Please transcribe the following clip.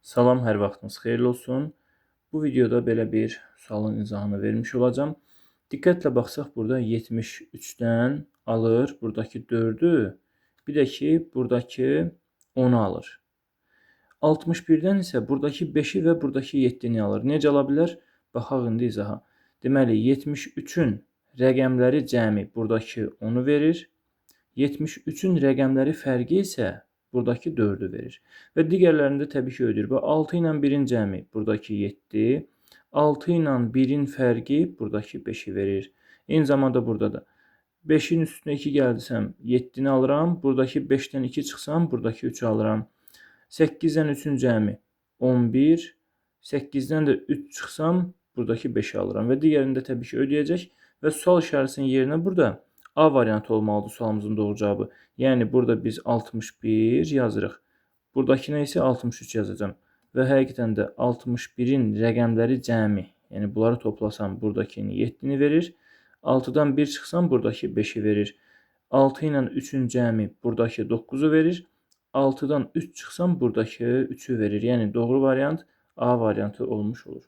Salam, hər vaxtınız xeyirli olsun. Bu videoda belə bir sualın izahını vermiş olacağım. Diqqətlə baxsaq, burada 73-dən alır buradakı 4-ü, bir də ki, buradakı 10-u alır. 61-dən isə buradakı 5-i və buradakı 7-ni alır. Necə ala bilər? Baxaq indi izaha. Deməli, 73-ün rəqəmləri cəmi buradakı 10-u verir. 73-ün rəqəmləri fərqi isə buradakı 4-ü verir. Və digərlərində təbii ki, ödür. Və 6 ilə 1-in cəmi buradakı 7, 6 ilə 1-in fərqi buradakı 5-i verir. Eyni zamanda burada da 5-in üstünə 2 gəldisəm 7-ni alıram. Buradakı 5-dən 2 çıxsam buradakı 3-ü alıram. 8-dən 3-ün cəmi 11, 8-dən də 3 çıxsam buradakı 5-i alıram. Və digərində təbii ki, ödəyəcək. Və sual işarəsinin yerinə burada A variantı olmalıdır sualımızın doğru cavabı. Yəni burada biz 61 yazırıq. Buradakına isə 63 yazacağım. Və həqiqətən də 61-in rəqəmləri cəmi, yəni bunları toplasam buradakini 7-ni verir. 6-dan 1 çıxsam buradakı 5-i verir. 6 ilə 3-ün cəmi buradakı 9-u verir. 6-dan 3 çıxsam buradakı 3-ü verir. Yəni doğru variant A variantı olmuş olur.